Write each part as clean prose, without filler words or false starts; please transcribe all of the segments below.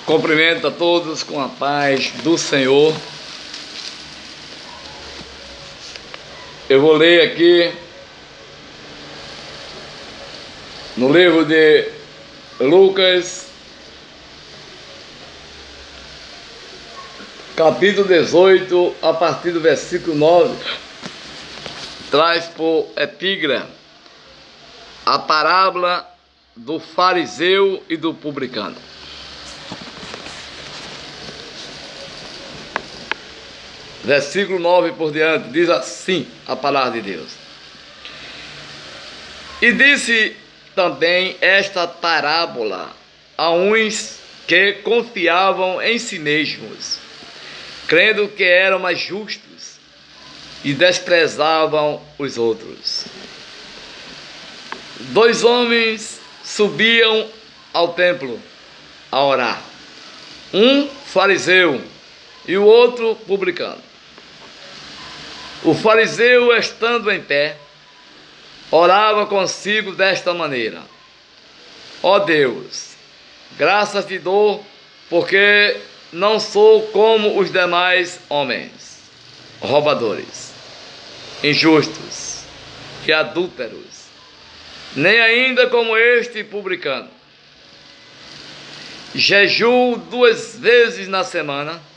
Cumprimento a todos com a paz do Senhor. Eu vou ler aqui no livro de Lucas, capítulo 18, a partir do versículo 9, traz por epígrafe a parábola do fariseu e do publicano. Versículo 9 por diante, diz assim a palavra de Deus. E disse também esta parábola a uns que confiavam em si mesmos, crendo que eram mais justos, e desprezavam os outros. Dois homens subiam ao templo a orar, um fariseu e o outro publicano. O fariseu, estando em pé, orava consigo desta maneira: ó Deus, graças te dou, porque não sou como os demais homens, roubadores, injustos e adúlteros, nem ainda como este publicano. Jejuo 2 vezes na semana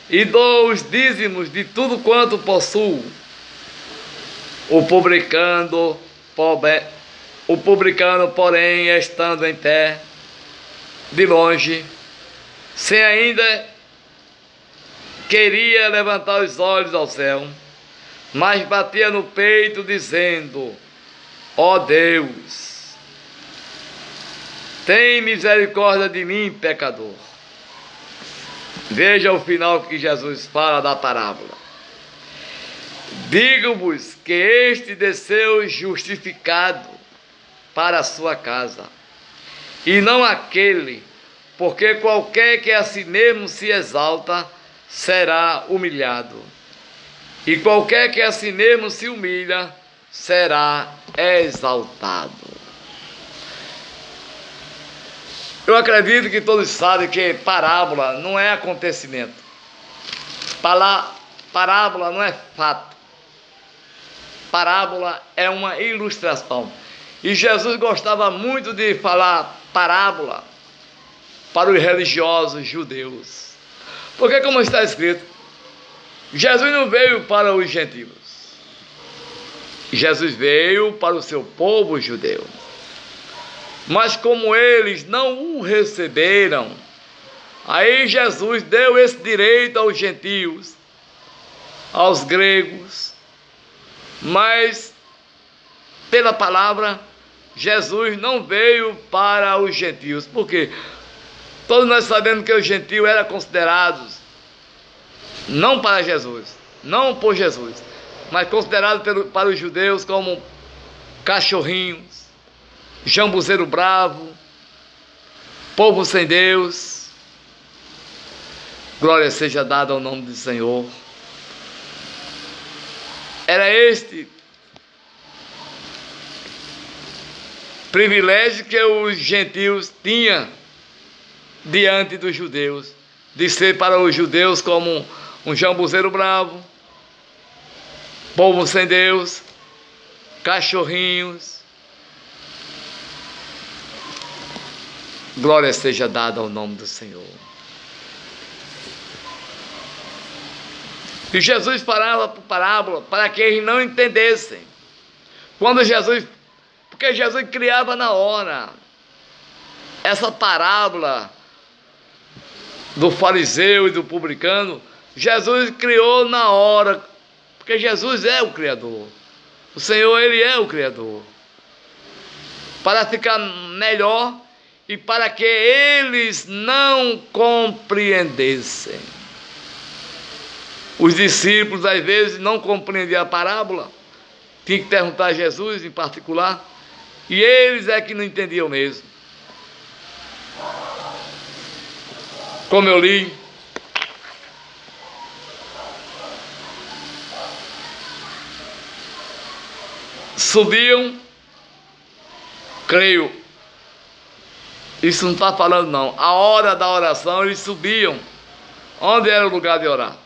e dou os dízimos de tudo quanto possuo. O publicano, porém, estando em pé, de longe, sem ainda queria levantar os olhos ao céu, mas batia no peito, dizendo: ó Deus, tem misericórdia de mim, pecador. Veja o final que Jesus fala da parábola. Digo-vos que este desceu justificado para a sua casa, e não aquele, porque qualquer que a si mesmo se exalta será humilhado, e qualquer que a si mesmo se humilha será exaltado. Eu acredito que todos sabem que parábola não é acontecimento. Parábola não é fato. Parábola é uma ilustração. E Jesus gostava muito de falar parábola para os religiosos judeus. Porque, como está escrito, Jesus não veio para os gentios. Jesus veio para o seu povo judeu. Mas como eles não o receberam, aí Jesus deu esse direito aos gentios, aos gregos. Mas, pela palavra, Jesus não veio para os gentios. Por quê? Todos nós sabemos que os gentios eram considerados, não para Jesus, não por Jesus, mas considerados para os judeus como cachorrinhos, jambuzeiro bravo, povo sem Deus. Glória seja dada ao nome do Senhor. Era este privilégio que os gentios tinham diante dos judeus, de ser para os judeus como um jambuzeiro bravo, povo sem Deus, cachorrinhos. Glória seja dada ao nome do Senhor. E Jesus falava por parábola para que eles não entendessem. Porque Jesus criava na hora. Essa parábola do fariseu e do publicano, Jesus criou na hora. Porque Jesus é o Criador. O Senhor, Ele é o Criador. Para ficar melhor e para que eles não compreendessem. Os discípulos, às vezes, não compreendiam a parábola. Tinha que perguntar a Jesus em particular. E eles é que não entendiam mesmo. Como eu li, subiam, creio, Isso não está falando não. A hora da oração eles subiam. Onde era o lugar de orar?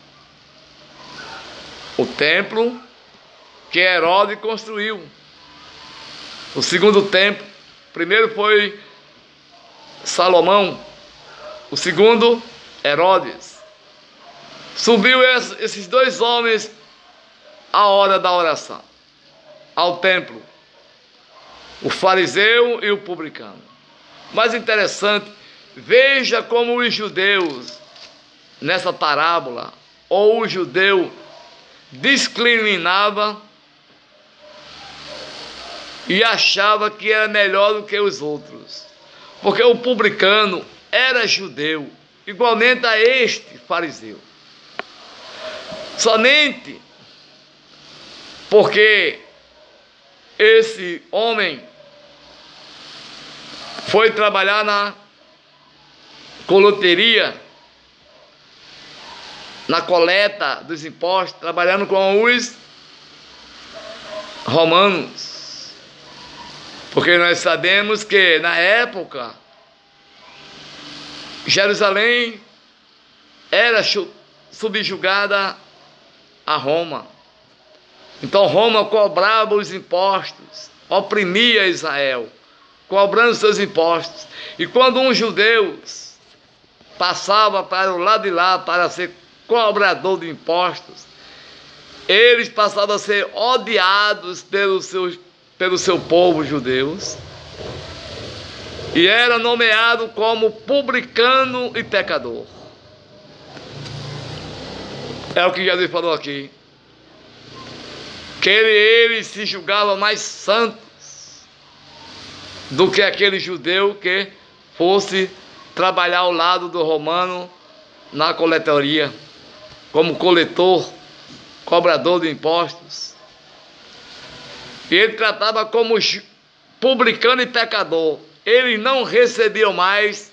O templo que Herodes construiu. O segundo templo. O primeiro foi Salomão. O segundo, Herodes. Subiu esses dois homens à hora da oração, ao templo. O fariseu e o publicano. Mais interessante, veja como os judeus, nessa parábola, ou o judeu discriminava e achava que era melhor do que os outros. Porque o publicano era judeu, igualmente a este fariseu. Somente porque esse homem foi trabalhar na coloteria, na coleta dos impostos, trabalhando com os romanos. Porque nós sabemos que na época Jerusalém era subjugada a Roma. Então Roma cobrava os impostos, oprimia Israel, cobrando seus impostos. E quando um judeu passava para o lado de lá para ser cobrador de impostos, eles passavam a ser odiados pelo seu povo judeus, e era nomeado como publicano e pecador. É o que Jesus falou aqui, que ele se julgava mais santos do que aquele judeu que fosse trabalhar ao lado do romano na coletoria, como coletor, cobrador de impostos. E ele tratava como publicano e pecador. Eles não recebiam mais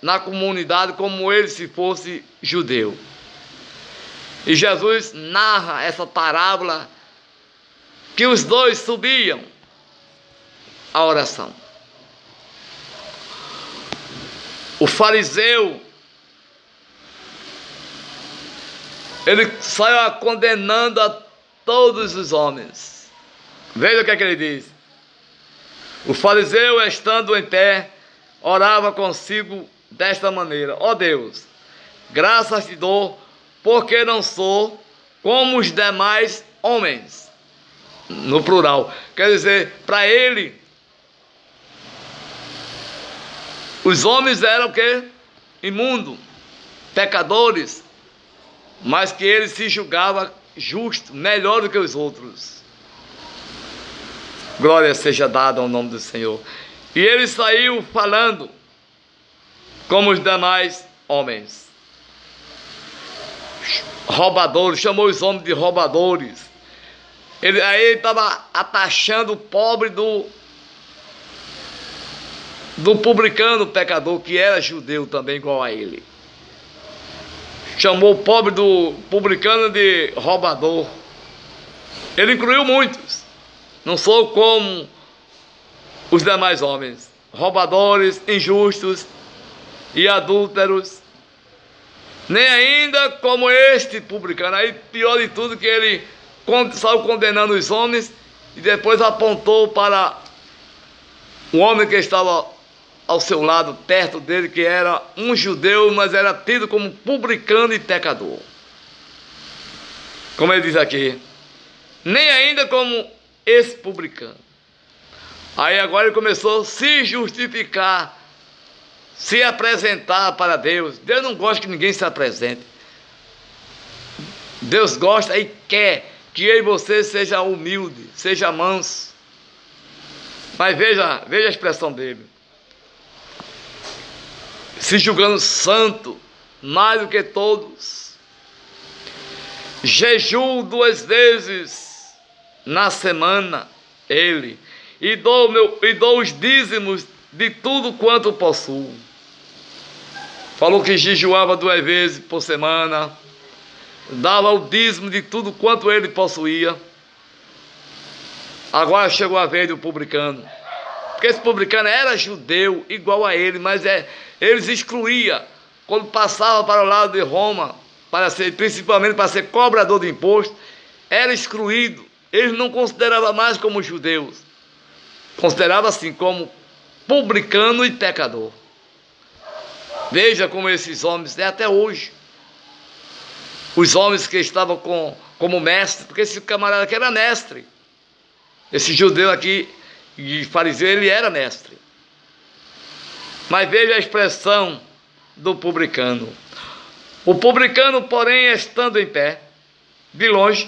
na comunidade como ele se fosse judeu. E Jesus narra essa parábola que os dois subiam à oração. O fariseu, ele saiu condenando a todos os homens. Veja o que é que ele diz. O fariseu, estando em pé, orava consigo desta maneira: ó Deus, graças te dou, porque não sou como os demais homens. No plural. Quer dizer, para ele, os homens eram o quê? Imundo, pecadores, mas que ele se julgava justo, melhor do que os outros. Glória seja dada ao nome do Senhor. E ele saiu falando como os demais homens. Roubadores, chamou os homens de roubadores. Aí ele estava atachando o pobre do publicano pecador, que era judeu também, igual a ele. Chamou o pobre do publicano de roubador. Ele incluiu muitos. Não sou como os demais homens, roubadores, injustos e adúlteros, nem ainda como este publicano. Aí, pior de tudo, que ele saiu condenando os homens e depois apontou para o homem que estava ao seu lado, perto dele, que era um judeu, mas era tido como publicano e pecador. Como ele diz aqui, nem ainda como esse publicano. Aí agora ele começou a se justificar, se apresentar para Deus. Deus não gosta que ninguém se apresente. Deus gosta e quer que eu e você seja humilde, seja manso. Mas veja a expressão dele. Se julgando santo, mais do que todos. Jejuo 2 vezes na semana, ele, e dou os dízimos de tudo quanto possuo. Falou que jejuava 2 vezes por semana, dava o dízimo de tudo quanto ele possuía. Agora chegou a vez do publicano. Porque esse publicano era judeu, igual a ele, mas eles excluíam. Quando passava para o lado de Roma, principalmente para ser cobrador de imposto, era excluído. Eles não consideravam mais como judeus. Consideravam assim como publicano e pecador. Veja como esses homens, até hoje, os homens que estavam como mestre, porque esse camarada aqui era mestre. Esse judeu aqui, e fariseu, ele era mestre. Mas veja a expressão do publicano. O publicano, porém, estando em pé, de longe,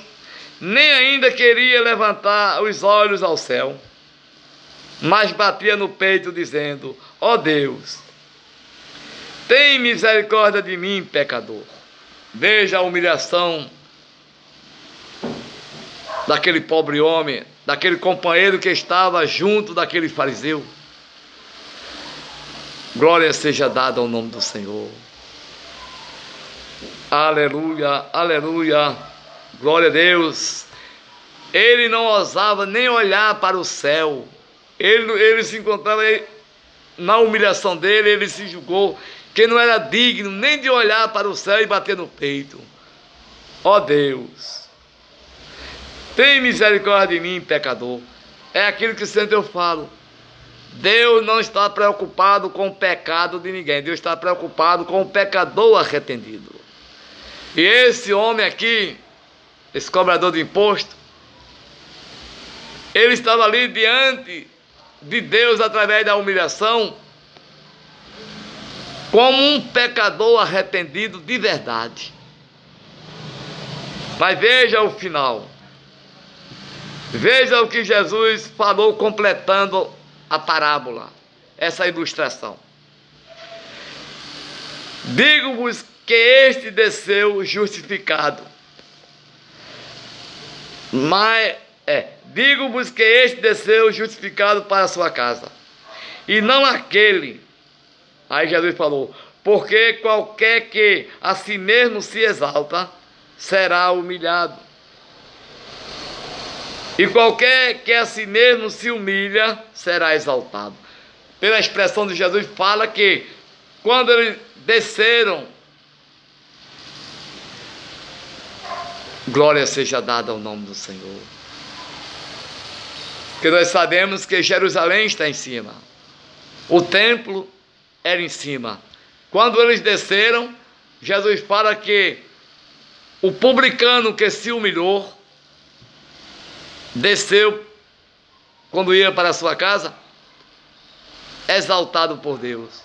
nem ainda queria levantar os olhos ao céu, mas batia no peito, dizendo: ó Deus, tem misericórdia de mim, pecador. Veja a humilhação daquele pobre homem, daquele companheiro que estava junto daquele fariseu. Glória seja dada ao nome do Senhor. Aleluia, aleluia, glória a Deus. Ele não ousava nem olhar para o céu. Ele se encontrava na humilhação dele, ele se julgou que não era digno nem de olhar para o céu e bater no peito. Ó Deus, tem misericórdia de mim, pecador. É aquilo que sempre eu falo. Deus não está preocupado com o pecado de ninguém. Deus está preocupado com o pecador arrependido. E esse homem aqui, esse cobrador de imposto, ele estava ali diante de Deus através da humilhação, como um pecador arrependido de verdade. Mas veja o final. Veja o que Jesus falou completando a parábola, essa ilustração. Digo-vos que este desceu justificado. Digo-vos que este desceu justificado para a sua casa, e não aquele. Aí Jesus falou: porque qualquer que a si mesmo se exalta, será humilhado. E qualquer que a si mesmo se humilha, será exaltado. Pela expressão de Jesus, fala que quando eles desceram, glória seja dada ao nome do Senhor. Porque nós sabemos que Jerusalém está em cima. O templo era em cima. Quando eles desceram, Jesus fala que o publicano que se humilhou, desceu, quando ia para a sua casa, exaltado por Deus.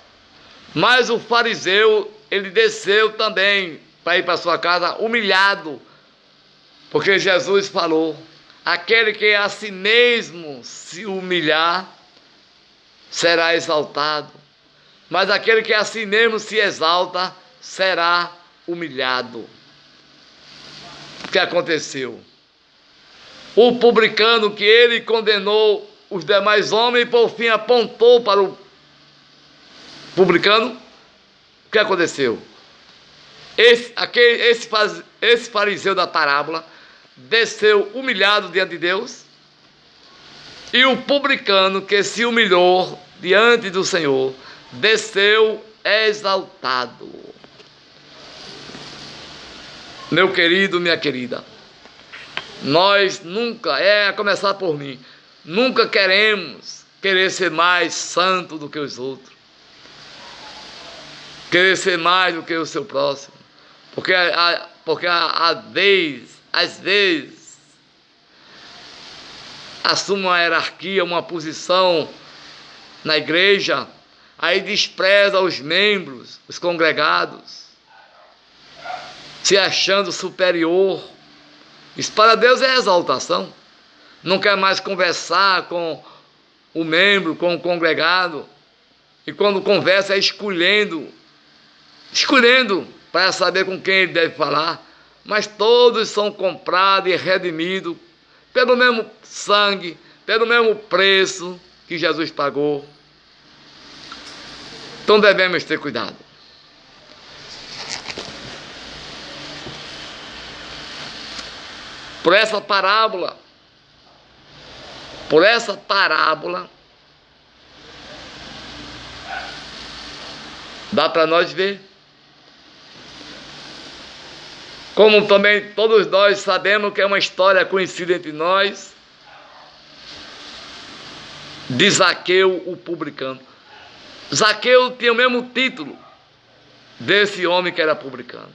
Mas o fariseu, ele desceu também para ir para a sua casa humilhado, porque Jesus falou: aquele que a si mesmo se humilhar, será exaltado, mas aquele que a si mesmo se exalta, será humilhado. O que aconteceu? O publicano, que ele condenou os demais homens, e por fim apontou para o publicano, o que aconteceu? Esse fariseu da parábola desceu humilhado diante de Deus, e o publicano que se humilhou diante do Senhor desceu exaltado. Meu querido, minha querida, nós nunca, a começar por mim, nunca querer ser mais santo do que os outros, querer ser mais do que o seu próximo, porque às vezes assume uma hierarquia, uma posição na igreja, aí despreza os membros, os congregados, se achando superior. Isso para Deus é exaltação. Não quer mais conversar com o membro, com o congregado, e quando conversa é escolhendo para saber com quem ele deve falar. Mas todos são comprados e redimidos pelo mesmo sangue, pelo mesmo preço que Jesus pagou. Então devemos ter cuidado. Por essa parábola, Dá para nós ver. Como também todos nós sabemos que é uma história conhecida entre nós, de Zaqueu, o publicano. Zaqueu tinha o mesmo título desse homem que era publicano.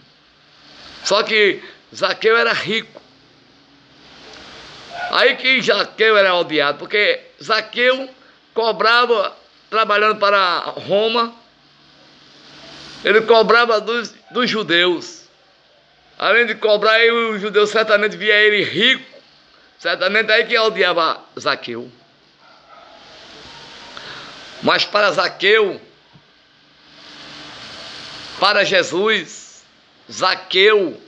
Só que Zaqueu era rico. Aí que Zaqueu era odiado, porque Zaqueu cobrava, trabalhando para Roma, ele cobrava dos judeus. Além de cobrar, aí os judeus certamente via ele rico, certamente aí que odiava Zaqueu. Mas para Zaqueu, para Jesus, Zaqueu,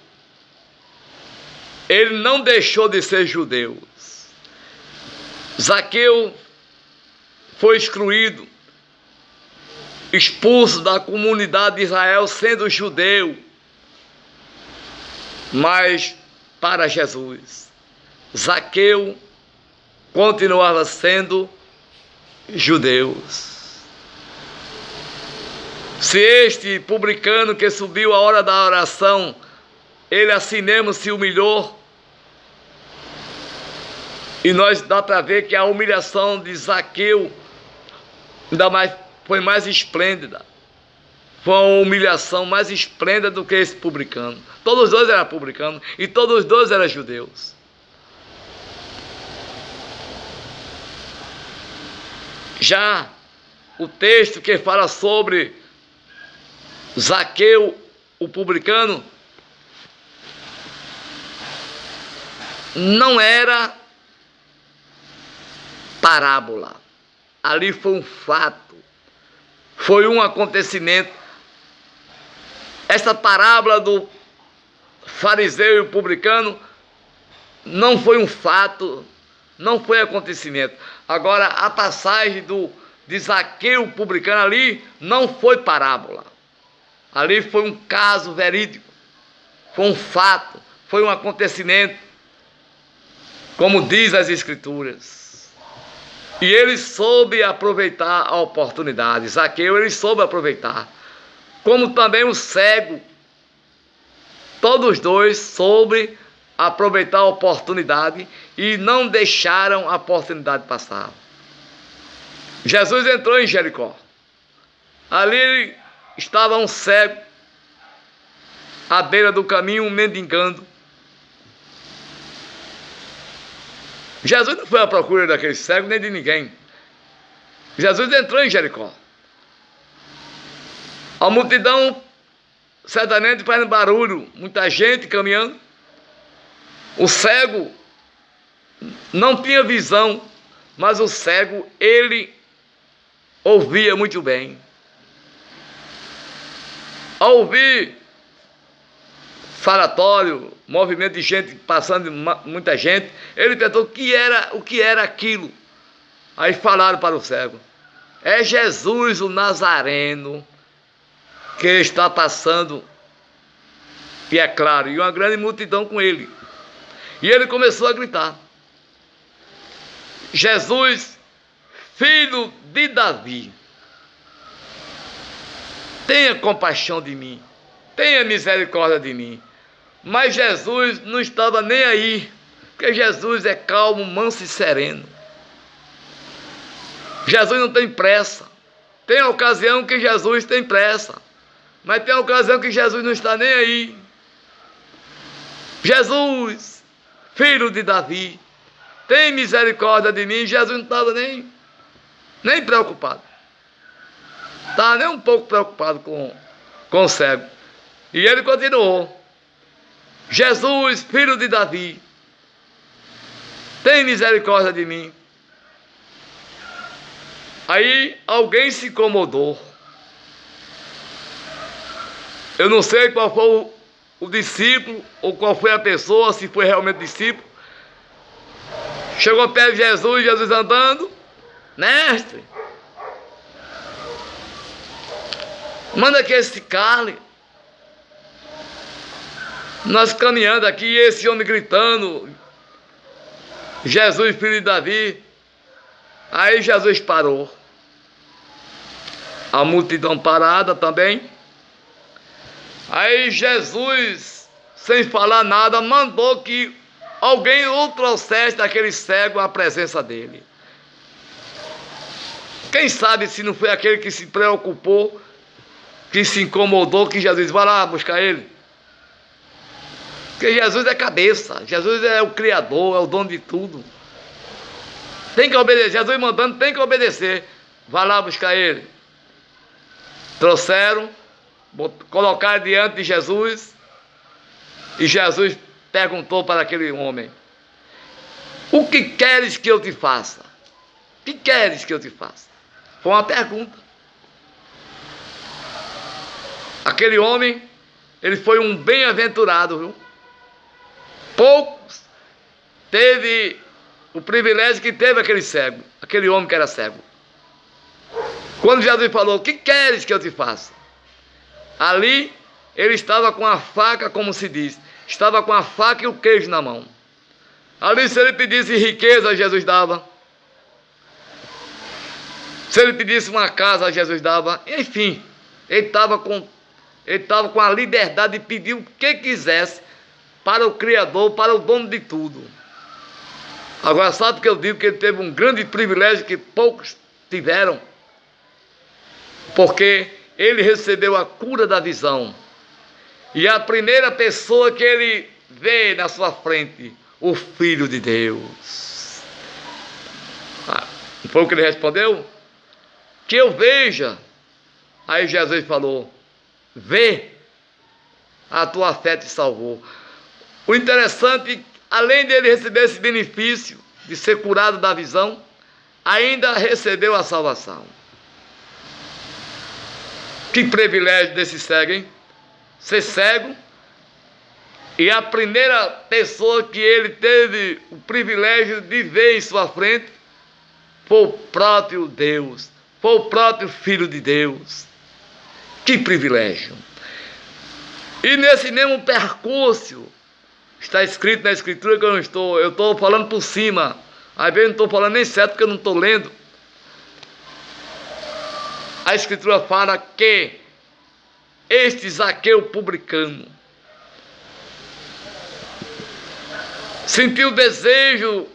ele não deixou de ser judeu. Zaqueu foi excluído, expulso da comunidade de Israel sendo judeu. Mas para Jesus, Zaqueu continuava sendo judeu. Se este publicano que subiu a hora da oração, ele assim mesmo se humilhou, e nós dá para ver que a humilhação de Zaqueu foi mais esplêndida. Foi uma humilhação mais esplêndida do que esse publicano. Todos os dois eram publicanos e todos os dois eram judeus. Já o texto que fala sobre Zaqueu, o publicano, não era parábola. Ali foi um fato, foi um acontecimento. Essa parábola do fariseu e o publicano não foi um fato, não foi acontecimento. Agora, a passagem de Zaqueu, o publicano, ali não foi parábola. Ali foi um caso verídico, foi um fato, foi um acontecimento, como diz as Escrituras. E ele soube aproveitar a oportunidade. Zaqueu, ele soube aproveitar. Como também o cego. Todos os dois soube aproveitar a oportunidade e não deixaram a oportunidade passar. Jesus entrou em Jericó. Ali estava um cego, à beira do caminho, mendigando. Jesus não foi à procura daquele cego nem de ninguém. Jesus entrou em Jericó. A multidão certamente fazendo barulho, muita gente caminhando. O cego não tinha visão, mas o cego, ele ouvia muito bem. Ao ouvir falatório, movimento de gente passando, muita gente, ele perguntou o que era aquilo. Aí falaram para o cego: é Jesus o Nazareno que está passando. E é claro, e uma grande multidão com ele. E ele começou a gritar: Jesus, filho de Davi, tenha compaixão de mim, tenha misericórdia de mim. Mas Jesus não estava nem aí, porque Jesus é calmo, manso e sereno. Jesus não tem pressa. Tem a ocasião que Jesus tem pressa, mas tem a ocasião que Jesus não está nem aí. Jesus, filho de Davi, tem misericórdia de mim. Jesus não estava nem preocupado. Estava nem um pouco preocupado com o cego. E ele continuou: Jesus, filho de Davi, tem misericórdia de mim. Aí alguém se incomodou. Eu não sei qual foi o discípulo, ou qual foi a pessoa, se foi realmente discípulo. Chegou perto de Jesus, Jesus andando: mestre, manda que esse cale. Nós caminhando aqui, e esse homem gritando: Jesus, filho de Davi. Aí Jesus parou. a multidão parada também. Aí Jesus, sem falar nada, mandou que alguém o trouxesse daquele cego à presença dele. Quem sabe se não foi aquele que se preocupou, que se incomodou, que Jesus vai lá buscar ele. Porque Jesus é cabeça, Jesus é o Criador, é o dono de tudo. Tem que obedecer, Jesus mandando, tem que obedecer. Vai lá buscar ele. Trouxeram, colocaram diante de Jesus, e Jesus perguntou para aquele homem: o que queres que eu te faça? O que queres que eu te faça? Foi uma pergunta. Aquele homem, ele foi um bem-aventurado, viu? Poucos teve o privilégio que teve aquele cego, aquele homem que era cego. Quando Jesus falou: o que queres que eu te faça? Ali, ele estava com a faca, como se diz, estava com a faca e o queijo na mão. Ali, se ele pedisse riqueza, Jesus dava. Se ele pedisse uma casa, Jesus dava. Enfim, ele estava com a liberdade de pedir o que quisesse para o Criador, para o dono de tudo. Agora, sabe que eu digo que ele teve um grande privilégio que poucos tiveram? Porque ele recebeu a cura da visão. E a primeira pessoa que ele vê na sua frente, o Filho de Deus. Não foi o que ele respondeu? Que eu veja. Aí Jesus falou: vê, a tua fé te salvou. O interessante, além dele receber esse benefício de ser curado da visão, ainda recebeu a salvação. Que privilégio desse cego, hein? Ser cego, e a primeira pessoa que ele teve o privilégio de ver em sua frente foi o próprio Deus, foi o próprio Filho de Deus. Que privilégio! E nesse mesmo percurso, está escrito na Escritura, que eu estou falando por cima, às vezes não estou falando nem certo porque eu não estou lendo. A Escritura fala que este Zaqueu publicano sentiu o desejo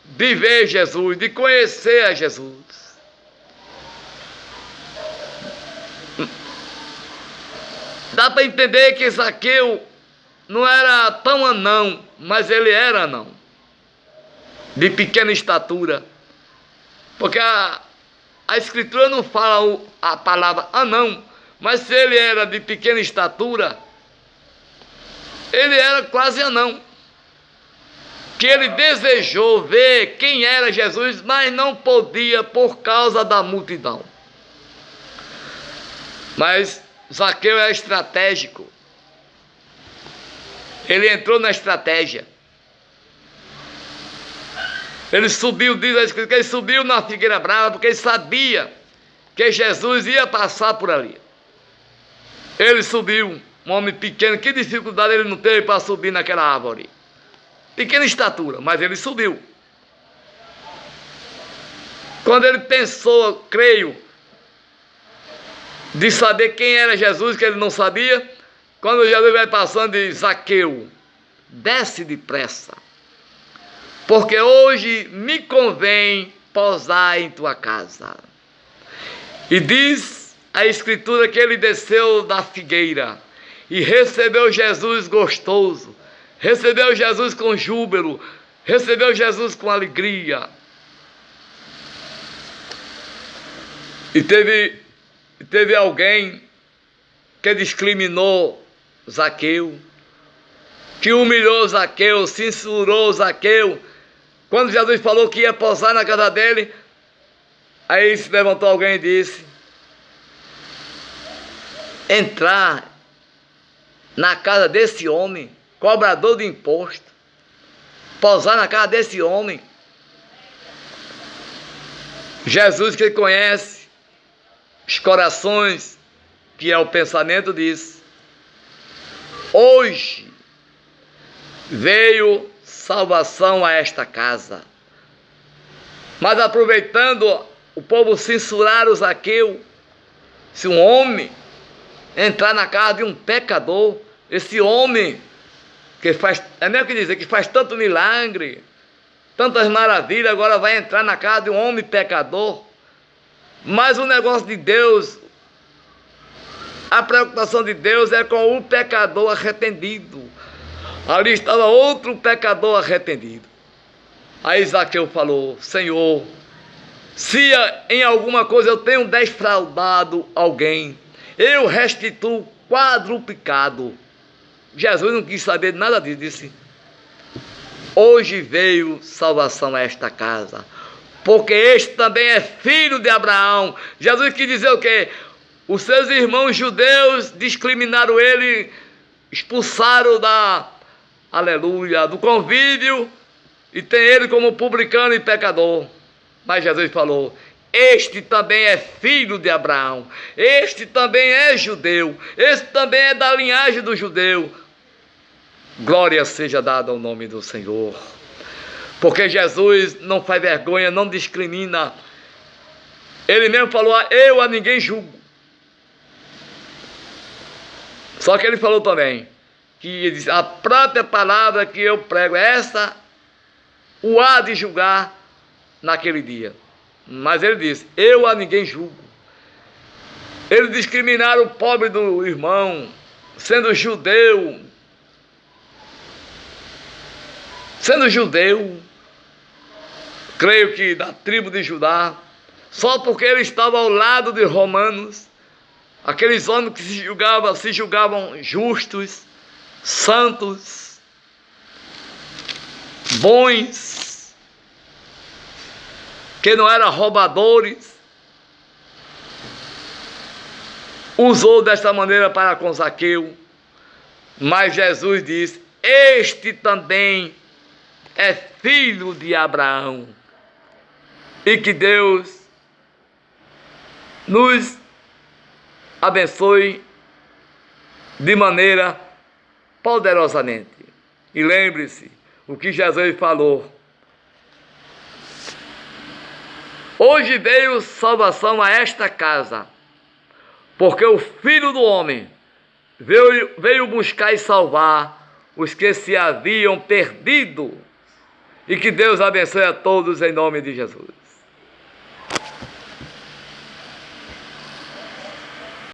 de ver Jesus, de conhecer a Jesus. Dá para entender que Zaqueu não era tão anão, mas ele era anão, de pequena estatura. Porque a Escritura não fala a palavra anão, mas se ele era de pequena estatura, ele era quase anão. Que ele desejou ver quem era Jesus, mas não podia por causa da multidão. Mas Zaqueu é estratégico. Ele entrou na estratégia. Ele subiu, diz a Escritura, que ele subiu na figueira brava, porque ele sabia que Jesus ia passar por ali. Ele subiu, um homem pequeno, que dificuldade ele não teve para subir naquela árvore? Pequena estatura, mas ele subiu. Quando ele pensou, creio, de saber quem era Jesus, que ele não sabia, quando Jesus vai passando, diz: Zaqueu, desce depressa, porque hoje me convém pousar em tua casa. E diz a Escritura que ele desceu da figueira e recebeu Jesus gostoso, recebeu Jesus com júbilo, recebeu Jesus com alegria. E teve alguém que discriminou Zaqueu, que humilhou Zaqueu, censurou Zaqueu. Quando Jesus falou que ia pousar na casa dele, aí se levantou alguém e disse: entrar na casa desse homem, cobrador de imposto, pousar na casa desse homem. Jesus, que conhece os corações, que é o pensamento, diz: hoje veio salvação a esta casa. Mas aproveitando o povo censurar o Zaqueu, Se um homem entrar na casa de um pecador, esse homem que faz, é mesmo que dizer, que faz tanto milagre, tantas maravilhas, agora vai entrar na casa de um homem pecador. Mas o negócio de Deus, a preocupação de Deus é com o pecador arrependido. Ali estava outro pecador arrependido. Aí Zaqueu falou: Senhor, se em alguma coisa eu tenho defraudado alguém, eu restituo quadruplicado. Jesus não quis saber nada disso, disse: hoje veio salvação a esta casa, porque este também é filho de Abraão. Jesus quis dizer o quê? Os seus irmãos judeus discriminaram ele, expulsaram aleluia, do convívio, e tem ele como publicano e pecador. Mas Jesus falou: este também é filho de Abraão, este também é judeu, este também é da linhagem do judeu. Glória seja dada ao nome do Senhor. Porque Jesus não faz vergonha, não discrimina. Ele mesmo falou: eu a ninguém julgo. Só que ele falou também que ele disse, a própria palavra que eu prego, essa o há de julgar naquele dia. Mas ele disse: eu a ninguém julgo. Eles discriminaram o pobre do irmão, sendo judeu. Creio que da tribo de Judá, só porque ele estava ao lado de romanos, aqueles homens que se julgavam justos, santos, bons, que não eram roubadores, usou desta maneira para com Zaqueu. Mas Jesus disse: este também é filho de Abraão. E que Deus nos abençoe de maneira poderosamente. E lembre-se o que Jesus falou: hoje veio salvação a esta casa, porque o Filho do Homem veio buscar e salvar os que se haviam perdido. E que Deus abençoe a todos em nome de Jesus.